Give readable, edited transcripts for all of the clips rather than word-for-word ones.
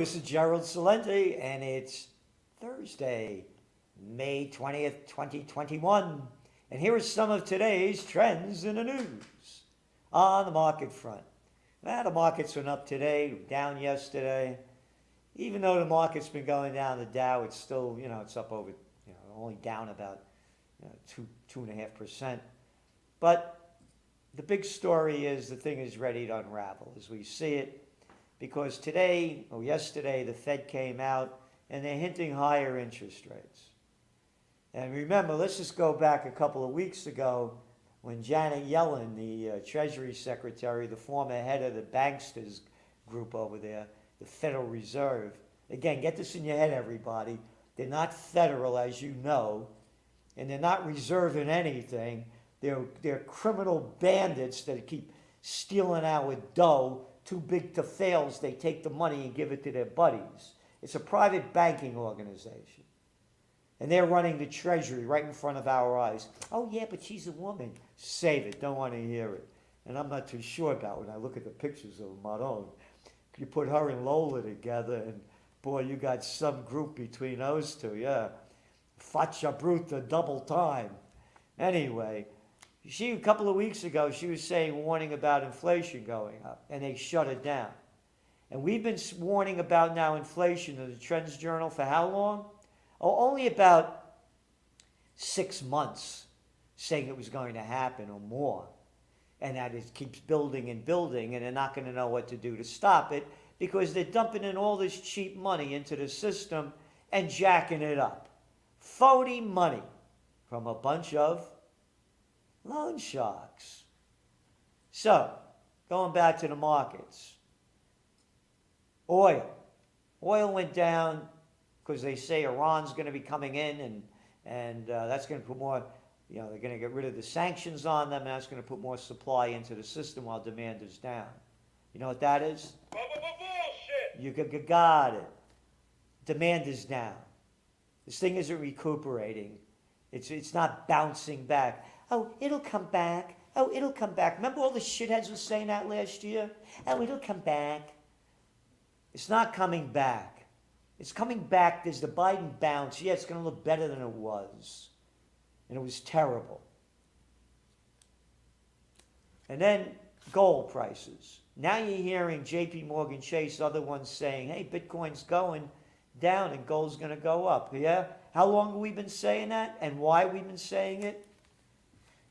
this is Gerald Celente, and it's Thursday, May 20th, 2021. And here are some of today's trends in the news. On the market front. Well, the markets went up today, down yesterday. Even though the market's been going down, the Dow, it's still, it's up over, only down about 2.5%. But the big story is the thing is ready to unravel as we see it. Because today, or yesterday, the Fed came out and they're hinting higher interest rates. And remember, let's just go back a couple of weeks ago when Janet Yellen, the Treasury Secretary, the former head of the banksters group over there, the Federal Reserve. Again, get this in your head, everybody. They're not federal, as you know, and they're not reserving anything. They're criminal bandits that keep stealing our dough. Too big to fail, they take the money and give it to their buddies. It's a private banking organization. And they're running the Treasury right in front of our eyes. Oh yeah, but she's a woman. Save it, don't want to hear it. And I'm not too sure about when I look at the pictures of Maron. You put her and Lola together and boy, you got some group between those two, yeah. Faccia bruta double time. Anyway, a couple of weeks ago, she was warning about inflation going up, and they shut it down. And we've been warning about now inflation in the Trends Journal for how long? Oh, only about 6 months, saying it was going to happen or more. And that it keeps building and building, and they're not going to know what to do to stop it because they're dumping in all this cheap money into the system and jacking it up. Phony money from a bunch of loan sharks. So, going back to the markets. Oil went down because they say Iran's going to be coming in and that's going to put more, they're going to get rid of the sanctions on them and that's going to put more supply into the system while demand is down. You know what that is? Bullshit. You got it. Demand is down. This thing isn't recuperating. It's not bouncing back. Oh, it'll come back. Oh, it'll come back. Remember all the shitheads were saying that last year? Oh, it'll come back. It's not coming back. It's coming back. There's the Biden bounce. Yeah, it's going to look better than it was. And it was terrible. And then gold prices. Now you're hearing JP Morgan Chase, other ones saying, hey, Bitcoin's going down and gold's going to go up. Yeah? How long have we been saying that? And why we've been saying it?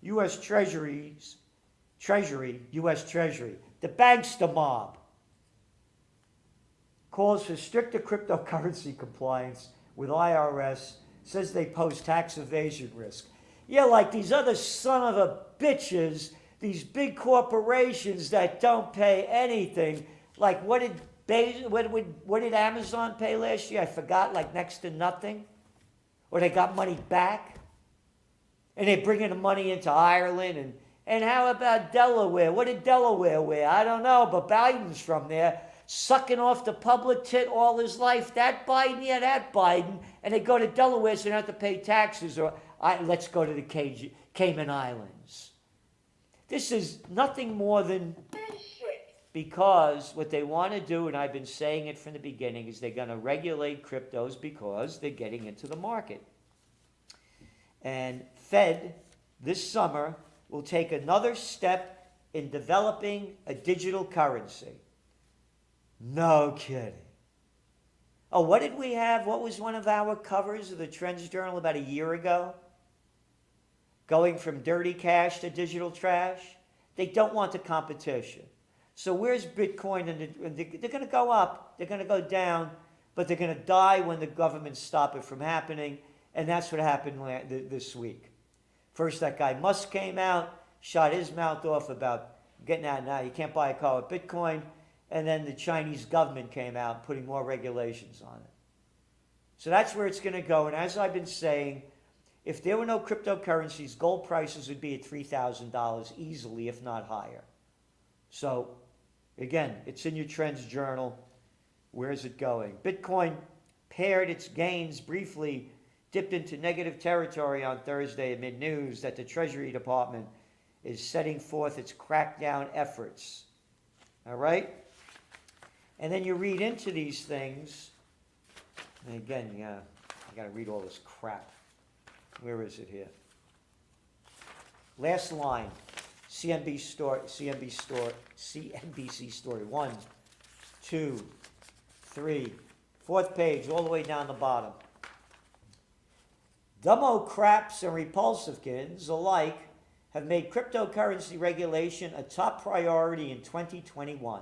U.S. Treasury, U.S. Treasury, the bankster mob calls for stricter cryptocurrency compliance with IRS, says they pose tax evasion risk. Yeah, like these other son of a bitches, these big corporations that don't pay anything. Like what did Amazon pay last year? I forgot, like next to nothing. Or they got money back. And they're bringing the money into Ireland. And how about Delaware? What did Delaware wear? I don't know, but Biden's from there, sucking off the public tit all his life. That Biden, yeah, that Biden. And they go to Delaware so they don't have to pay taxes. Or let's go to the Cayman Islands. This is nothing more than because what they want to do, and I've been saying it from the beginning, is they're going to regulate cryptos because they're getting into the market. And Fed this summer will take another step in developing a digital currency. No kidding. Oh, what did we have? What was one of our covers of the Trends Journal about a year ago? Going from dirty cash to digital trash? They don't want the competition. So where's Bitcoin? And they're going to go up, they're going to go down, but they're going to die when the government stop it from happening. And that's what happened this week. First, that guy Musk came out, shot his mouth off about getting out now. You can't buy a car with Bitcoin. And then the Chinese government came out putting more regulations on it. So that's where it's going to go. And as I've been saying, if there were no cryptocurrencies, gold prices would be at $3,000 easily, if not higher. So, again, it's in your Trends Journal. Where is it going? Bitcoin paired its gains briefly, dipped into negative territory on Thursday amid news that the Treasury Department is setting forth its crackdown efforts. All right? And then you read into these things, and again, yeah, I got to read all this crap. Where is it here? Last line, CNBC story. 1, 2, 3, 4th page, all the way down the bottom. Democrats and Republicans alike have made cryptocurrency regulation a top priority in 2021.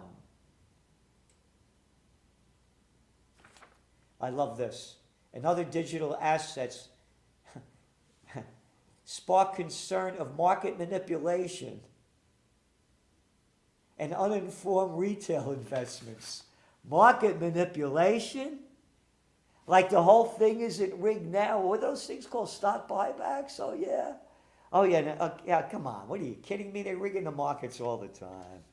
I love this. And other digital assets spark concern of market manipulation and uninformed retail investments. Market manipulation? Like the whole thing isn't rigged now. What are those things called? Stock buybacks? Oh, yeah. Oh, yeah. No, yeah, come on. What are you kidding me? They're rigging the markets all the time.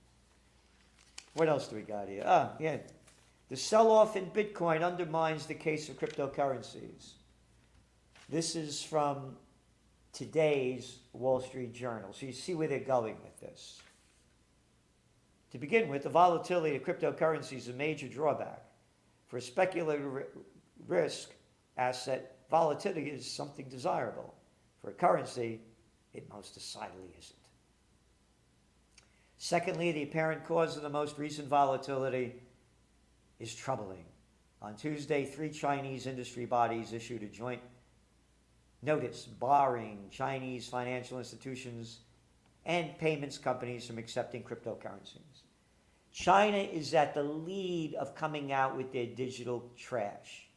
What else do we got here? Oh, yeah. The sell-off in Bitcoin undermines the case of cryptocurrencies. This is from today's Wall Street Journal. So you see where they're going with this. To begin with, the volatility of cryptocurrency is a major drawback. For a speculative risk asset, volatility is something desirable. For a currency, it most decidedly isn't. Secondly, the apparent cause of the most recent volatility is troubling. On Tuesday, 3 Chinese industry bodies issued a joint notice barring Chinese financial institutions and payments companies from accepting cryptocurrencies. China is at the lead of coming out with their digital trash.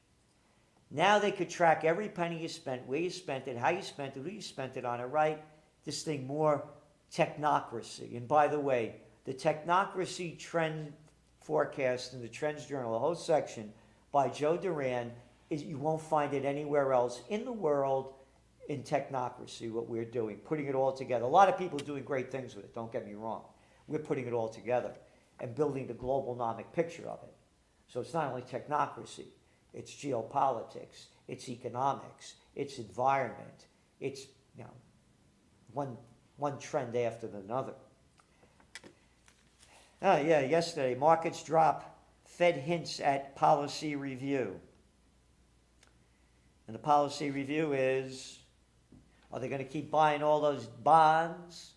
Now they could track every penny you spent, where you spent it, how you spent it, who you spent it on, it, right? This thing more technocracy. And by the way, the technocracy trend forecast in the Trends Journal, a whole section by Joe Duran, is you won't find it anywhere else in the world in technocracy, what we're doing, putting it all together. A lot of people are doing great things with it, don't get me wrong. We're putting it all together and building the globalnomic picture of it. So it's not only technocracy, it's geopolitics, it's economics, it's environment, it's, you know, one trend after another. Oh yeah, yesterday, markets drop, Fed hints at policy review. And the policy review is, are they going to keep buying all those bonds?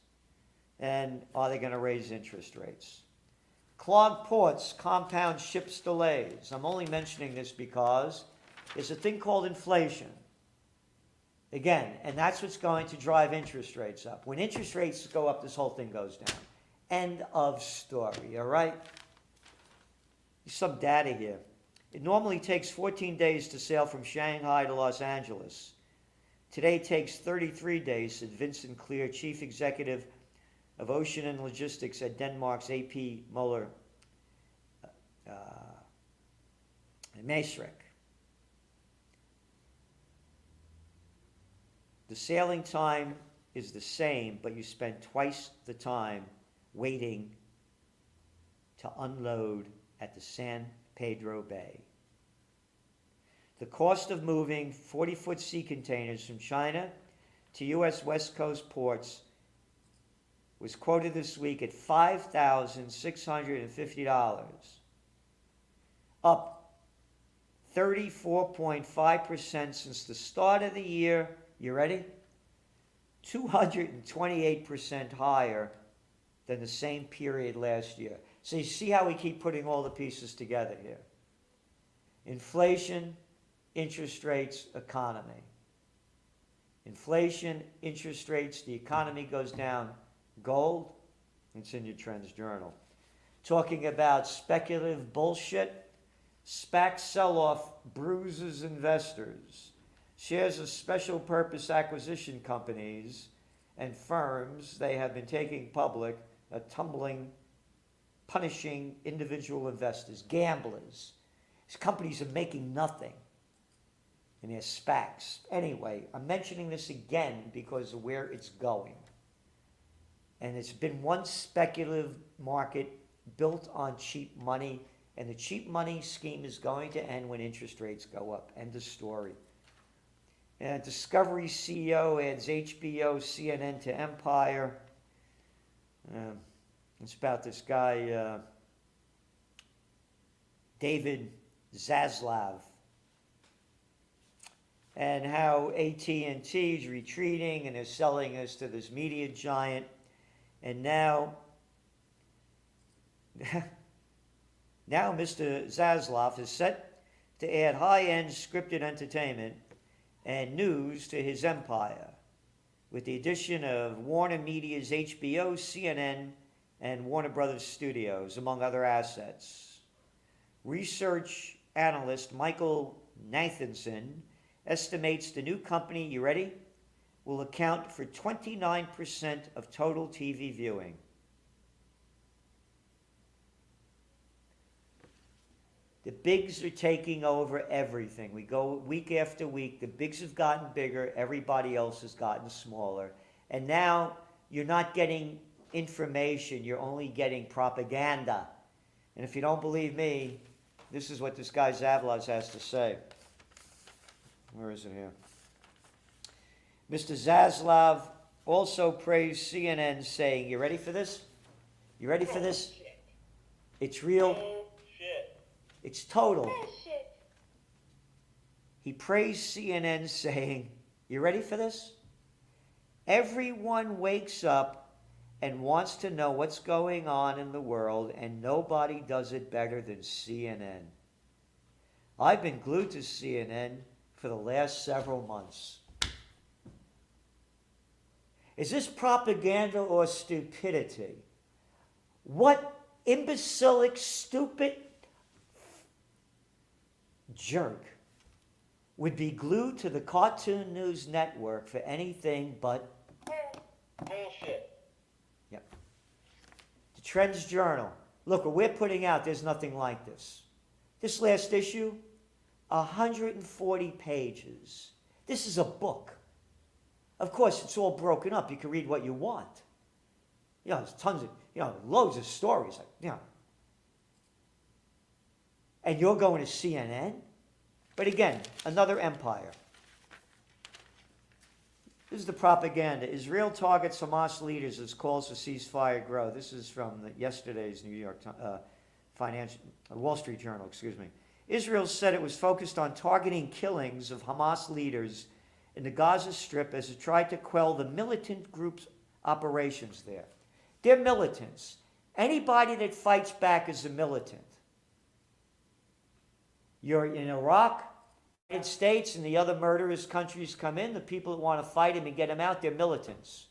And are they going to raise interest rates? Clogged ports compound ships delays. I'm only mentioning this because there's a thing called inflation. Again, and that's what's going to drive interest rates up. When interest rates go up, this whole thing goes down. End of story, all right? Some data here. It normally takes 14 days to sail from Shanghai to Los Angeles. Today it takes 33 days, said Vincent Clear, Chief Executive of Ocean and Logistics at Denmark's AP Moller Maesrick. The sailing time is the same, but you spend twice the time waiting to unload at the San Pedro Bay. The cost of moving 40-foot sea containers from China to U.S. West Coast ports was quoted this week at $5,650, up 34.5% since the start of the year. You ready? 228% higher than the same period last year. So you see how we keep putting all the pieces together here. Inflation, interest rates, economy. Inflation, interest rates, the economy goes down. Gold, it's in your Trends Journal. Talking about speculative bullshit, SPAC sell-off bruises investors. Shares of special purpose acquisition companies and firms they have been taking public are tumbling, punishing individual investors, gamblers. These companies are making nothing in their SPACs. Anyway, I'm mentioning this again because of where it's going. And it's been one speculative market built on cheap money, and the cheap money scheme is going to end when interest rates go up. End of story. And Discovery CEO adds HBO, CNN to Empire. It's about this guy, David Zaslav, and how AT&T is retreating and is selling us to this media giant. And now Mr. Zaslav is set to add high-end scripted entertainment and news to his empire, with the addition of Warner Media's HBO, CNN, and Warner Brothers Studios, among other assets. Research analyst Michael Nathanson estimates the new company, you ready, will account for 29% of total TV viewing. The bigs are taking over everything. We go week after week. The bigs have gotten bigger. Everybody else has gotten smaller. And now you're not getting information. You're only getting propaganda. And if you don't believe me, this is what this guy Zaslav has to say. Where is it here? Mr. Zaslav also praised CNN, saying, you ready for this? You ready for this? It's real. It's total. He praised CNN, saying, you ready for this? Everyone wakes up and wants to know what's going on in the world, and nobody does it better than CNN. I've been glued to CNN for the last several months. Is this propaganda or stupidity? What imbecilic, stupid jerk would be glued to the Cartoon News Network for anything but bullshit? Yep. The Trends Journal. Look, what we're putting out, there's nothing like this. This last issue, 140 pages. This is a book. Of course, it's all broken up. You can read what you want. You know, there's tons of, loads of stories. And you're going to CNN? But again, another empire. This is the propaganda. Israel targets Hamas leaders as calls for ceasefire grow. This is from yesterday's New York Wall Street Journal, excuse me. Israel said it was focused on targeting killings of Hamas leaders in the Gaza Strip as it tried to quell the militant group's operations there. They're militants. Anybody that fights back is a militant. You're in Iraq, United States, and the other murderous countries come in. The people that want to fight him and get him out, they're militants.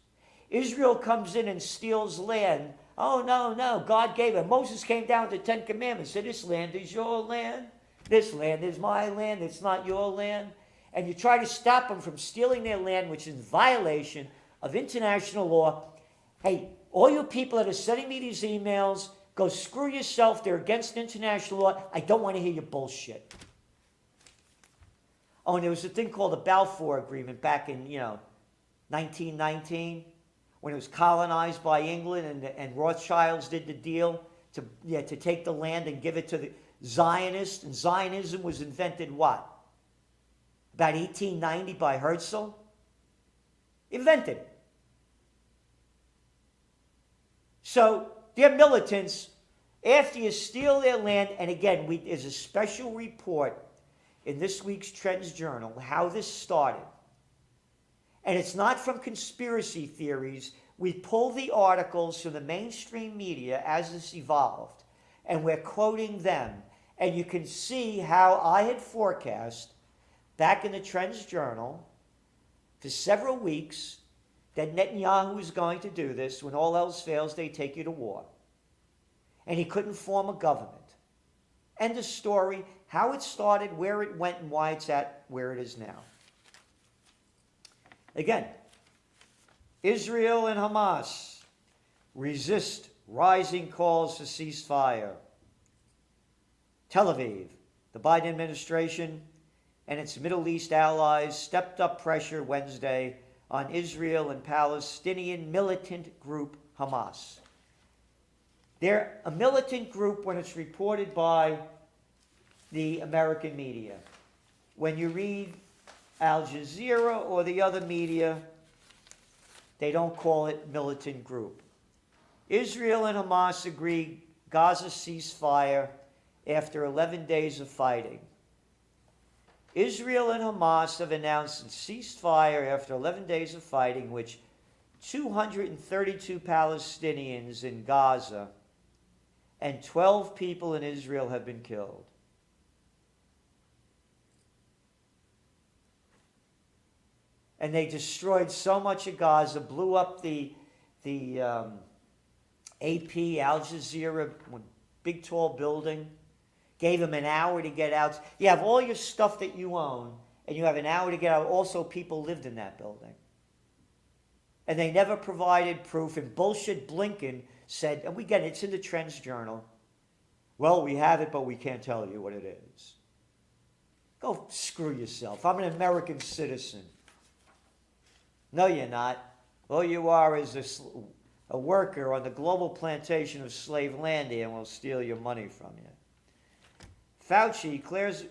Israel comes in and steals land. Oh, no, God gave it. Moses came down with the Ten Commandments, said, this land is your land. This land is my land. It's not your land. And you try to stop them from stealing their land, which is in violation of international law. Hey, all you people that are sending me these emails, go screw yourself. They're against international law. I don't want to hear your bullshit. Oh, and there was a thing called the Balfour Agreement back in, 1919, when it was colonized by England, and Rothschilds did the deal to take the land and give it to the Zionists. And Zionism was invented what? About 1890 by Herzl? Invented. So they're militants. After you steal their land, and again, there's a special report in this week's Trends Journal how this started. And it's not from conspiracy theories. We pull the articles from the mainstream media as this evolved, and we're quoting them. And you can see how I had forecast back in the Trends Journal for several weeks that Netanyahu was going to do this. When all else fails, they take you to war. And he couldn't form a government. End of story, how it started, where it went, and why it's at where it is now. Again, Israel and Hamas resist rising calls for ceasefire. Tel Aviv, the Biden administration and its Middle East allies stepped up pressure Wednesday on Israel and Palestinian militant group Hamas. They're a militant group when it's reported by the American media. When you read Al Jazeera or the other media, they don't call it militant group. Israel and Hamas agreed Gaza ceasefire after 11 days of fighting. Israel and Hamas have announced a ceasefire after 11 days of fighting, which 232 Palestinians in Gaza and 12 people in Israel have been killed. And they destroyed so much of Gaza, blew up the AP, Al Jazeera, big tall building, gave them an hour to get out. You have all your stuff that you own, and you have an hour to get out. Also, people lived in that building. And they never provided proof. And bullshit Blinken said, and we get it, it's in the Trends Journal. Well, we have it, but we can't tell you what it is. Go screw yourself. I'm an American citizen. No, you're not. All you are is a worker on the global plantation of slave land here, and we'll steal your money from you. Fauci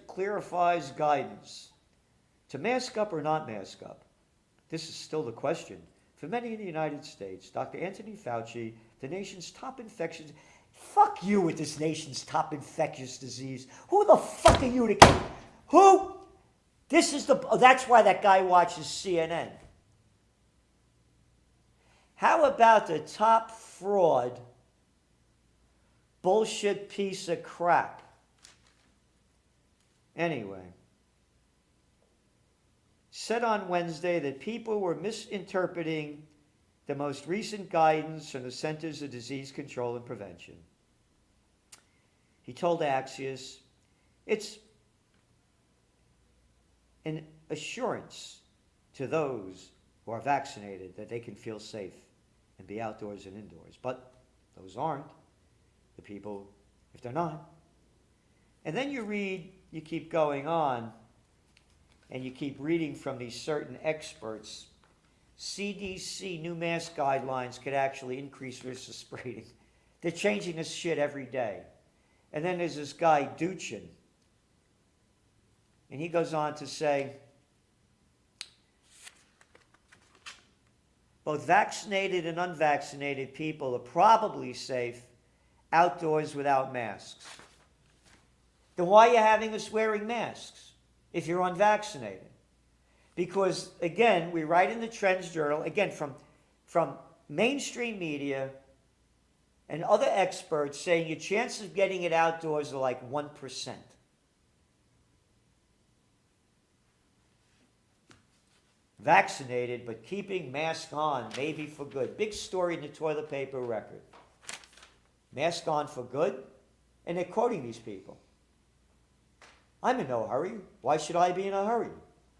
clarifies guidance. To mask up or not mask up? This is still the question. For many in the United States, Dr. Anthony Fauci, the nation's top infectious... Fuck you with this nation's top infectious disease. Who the fuck are you to... Who? This is the... That's why that guy watches CNN. How about the top fraud, bullshit piece of crap? Anyway, said on Wednesday that people were misinterpreting the most recent guidance from the Centers of Disease Control and Prevention. He told Axios, it's an assurance to those who are vaccinated that they can feel safe and be outdoors and indoors. But those aren't the people if they're not. And then you keep going on, and you keep reading from these certain experts. CDC new mask guidelines could actually increase risk of spreading. They're changing this shit every day. And then there's this guy, Duchin, and he goes on to say, both vaccinated and unvaccinated people are probably safe outdoors without masks. Then why are you having us wearing masks if you're unvaccinated? Because, again, we write in the Trends Journal, again, from mainstream media and other experts saying your chances of getting it outdoors are like 1%. Vaccinated, but keeping mask on, maybe for good. Big story in the toilet paper record. Mask on for good, and they're quoting these people. I'm in no hurry. Why should I be in a hurry?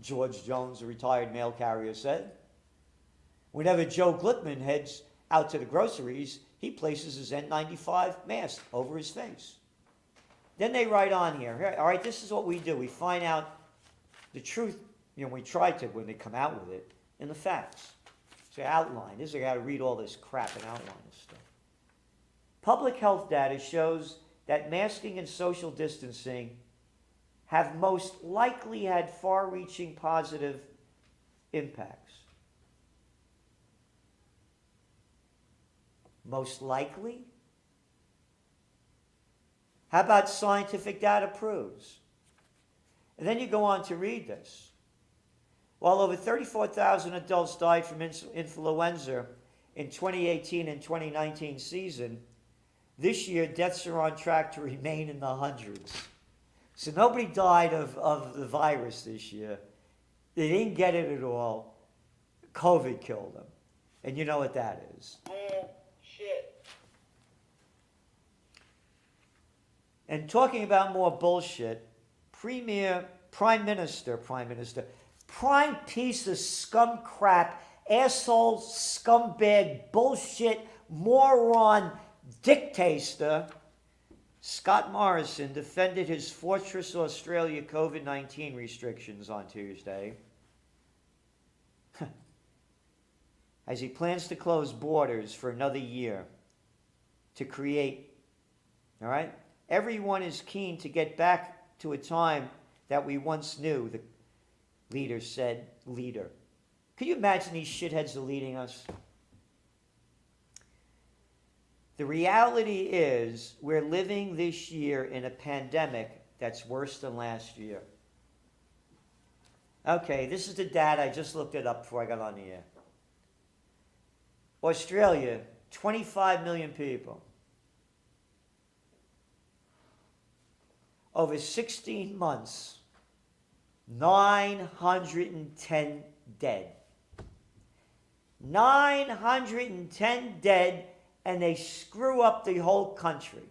George Jones, a retired mail carrier, said. Whenever Joe Glickman heads out to the groceries, he places his N95 mask over his face. Then they write on here, all right, this is what we do. We find out the truth. We try to, when they come out with it, in the facts. So outline. This is, I got to read all this crap and outline this stuff. Public health data shows that masking and social distancing have most likely had far-reaching positive impacts. Most likely? How about scientific data proves? And then you go on to read this. While over 34,000 adults died from influenza in 2018 and 2019 season, this year deaths are on track to remain in the hundreds. So nobody died of the virus this year. They didn't get it at all. COVID killed them. And you know what that is. Bullshit. And talking about more bullshit, prime piece of scum crap, asshole, scumbag, bullshit, moron, dictator, Scott Morrison defended his Fortress Australia COVID-19 restrictions on Tuesday as he plans to close borders for another year to create, all right? Everyone is keen to get back to a time that we once knew, the leader said. Leader. Can you imagine these shitheads are leading us? The reality is we're living this year in a pandemic that's worse than last year. Okay, this is the data. I just looked it up before I got on the air. Australia, 25 million people. Over 16 months, 910 dead. 910 dead, and they screw up the whole country.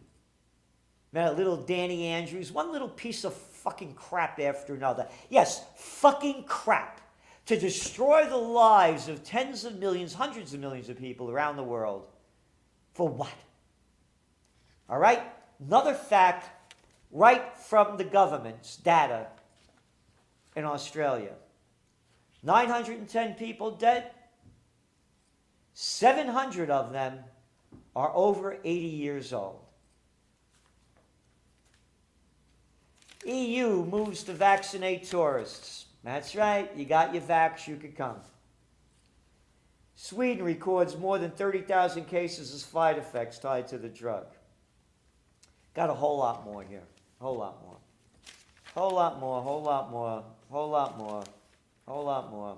Remember little Danny Andrews? One little piece of fucking crap after another. Yes, fucking crap. To destroy the lives of tens of millions, hundreds of millions of people around the world. For what? All right? Another fact right from the government's data in Australia. 910 people dead. 700 of them are over 80 years old. EU moves to vaccinate tourists. That's right, you got your vax, you could come. Sweden records more than 30,000 cases of side effects tied to the drug. Got a whole lot more here. Whole lot more. Whole lot more, whole lot more, whole lot more, whole lot more.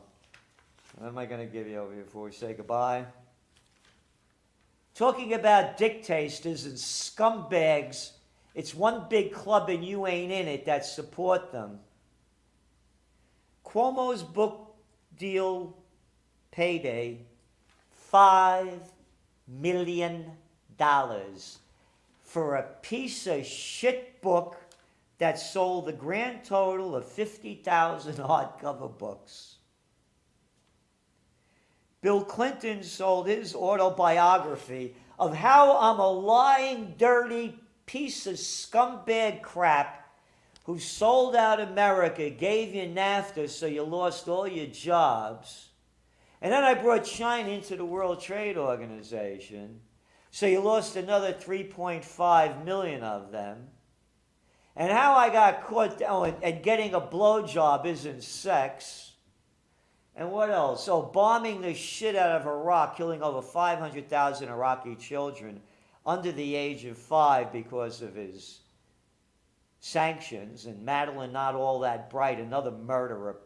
What am I going to give you over here before we say goodbye? Talking about dictators and scumbags, it's one big club and you ain't in it that support them. Cuomo's book deal payday, $5 million for a piece of shit book that sold the grand total of 50,000 hardcover books. Bill Clinton sold his autobiography of how I'm a lying, dirty piece of scumbag crap who sold out America, gave you NAFTA so you lost all your jobs. And then I brought China into the World Trade Organization, so you lost another 3.5 million of them. And how I got caught down and getting a blowjob isn't sex. And what else? So bombing the shit out of Iraq, killing over 500,000 Iraqi children under the age of 5 because of his sanctions. And Madeline Not All That Bright, another murderer,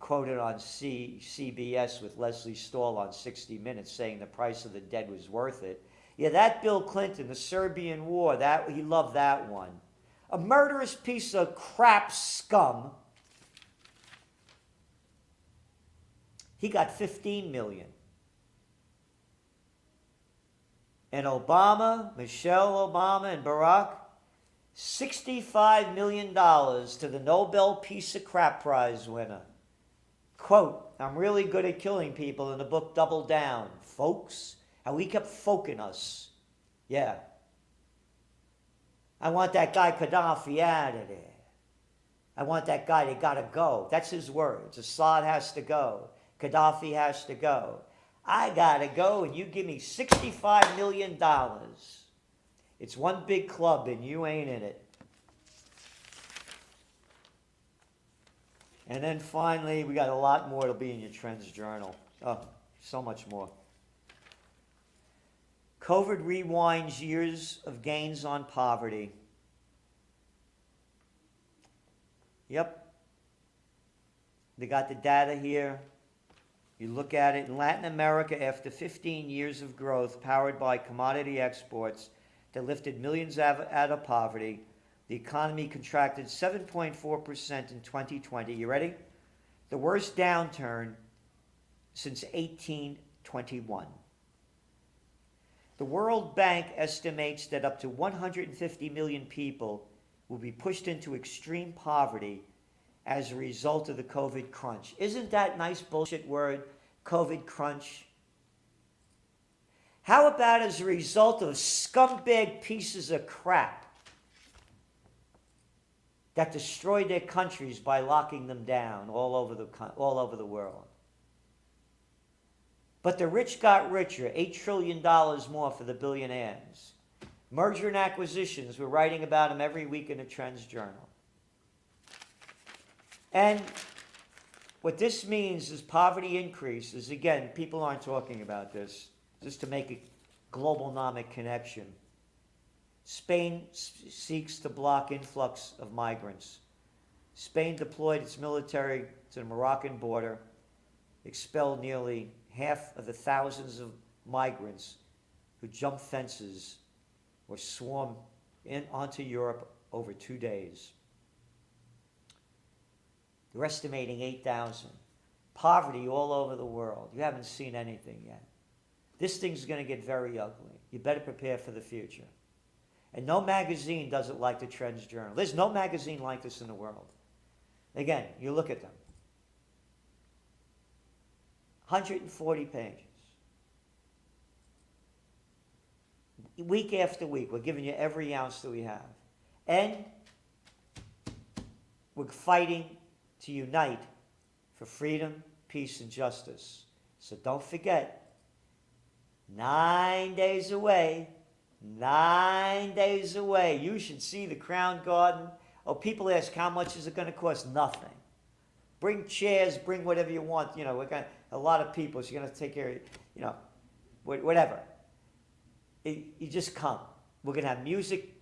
quoted on CBS with Leslie Stahl on 60 Minutes saying the price of the dead was worth it. Yeah, that Bill Clinton, the Serbian War, that he loved that one. A murderous piece of crap scum. He got 15 million. And Obama, Michelle Obama, and Barack, $65 million to the Nobel Peace of Crap Prize winner. Quote, I'm really good at killing people in the book Double Down. Folks, how he kept folking us. Yeah. I want that guy Gaddafi out of there. I want that guy, they gotta go. That's his words. Assad has to go. Gaddafi has to go. I gotta go and you give me $65 million. It's one big club and you ain't in it. And then finally, we got a lot more. It'll be in your Trends Journal. Oh, so much more. COVID rewinds years of gains on poverty. Yep. They got the data here. You look at it. In Latin America, after 15 years of growth powered by commodity exports that lifted millions out of poverty, the economy contracted 7.4% in 2020. You ready? The worst downturn since 1821. The World Bank estimates that up to 150 million people will be pushed into extreme poverty as a result of the COVID crunch. Isn't that nice bullshit word, COVID crunch? How about as a result of scumbag pieces of crap that destroyed their countries by locking them down all over the world? But the rich got richer, $8 trillion more for the billionaires. Merger and acquisitions, we're writing about them every week in the Trends Journal. And what this means is poverty increases. Again, people aren't talking about this. Just to make it globalnomic connection. Spain seeks to block influx of migrants. Spain deployed its military to the Moroccan border, expelled nearly half of the thousands of migrants who jumped fences or swarmed onto Europe over 2 days. They're estimating 8,000. Poverty all over the world. You haven't seen anything yet. This thing's going to get very ugly. You better prepare for the future. And no magazine does it like the Trends Journal. There's no magazine like this in the world. Again, you look at them. 140 pages. Week after week, we're giving you every ounce that we have. And we're fighting to unite for freedom, peace, and justice. So don't forget, 9 days away, 9 days away. You should see the Crown Garden. Oh, people ask, how much is it going to cost? Nothing. Bring chairs, bring whatever you want. You know, we're going to, a lot of people, so you're going to take care of, you know, whatever. You just come. We're going to have music.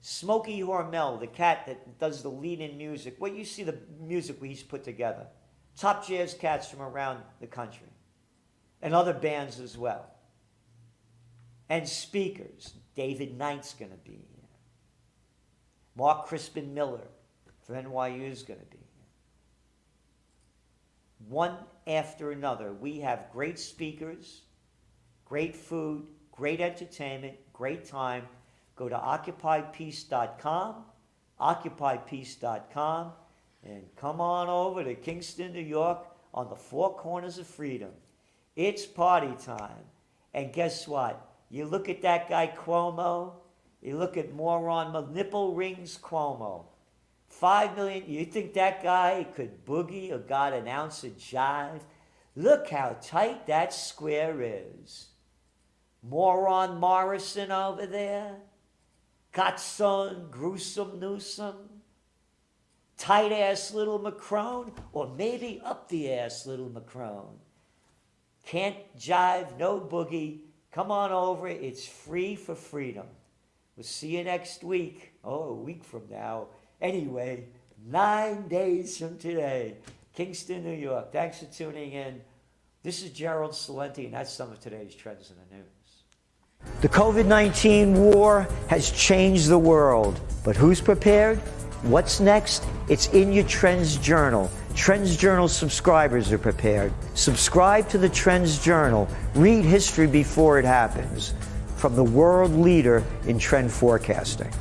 Smokey Hormel, the cat that does the lead-in music. Well, you see the music he's put together. Top jazz cats from around the country. And other bands as well. And speakers. David Knight's going to be here. Mark Crispin Miller from NYU is going to be here. One after another. We have great speakers, great food, great entertainment, great time. Go to OccupyPeace.com, OccupyPeace.com, and come on over to Kingston, New York, on the four corners of freedom. It's party time. And guess what? You look at that guy Cuomo, you look at moron nipple rings Cuomo. 5 million, you think that guy could boogie or got an ounce of jive? Look how tight that square is. Moron Morrison over there. Godson, gruesome Newsom. Tight-ass little Macron, or maybe up-the-ass little Macron. Can't jive, no boogie. Come on over, it's free for freedom. We'll see you next week. Oh, a week from now. Anyway, 9 days from today. Kingston, New York. Thanks for tuning in. This is Gerald Celente, and that's some of today's trends in the news. The COVID-19 war has changed the world, but who's prepared? What's next? It's in your Trends Journal. Trends Journal subscribers are prepared. Subscribe to the Trends Journal. Read history before it happens. From the world leader in trend forecasting.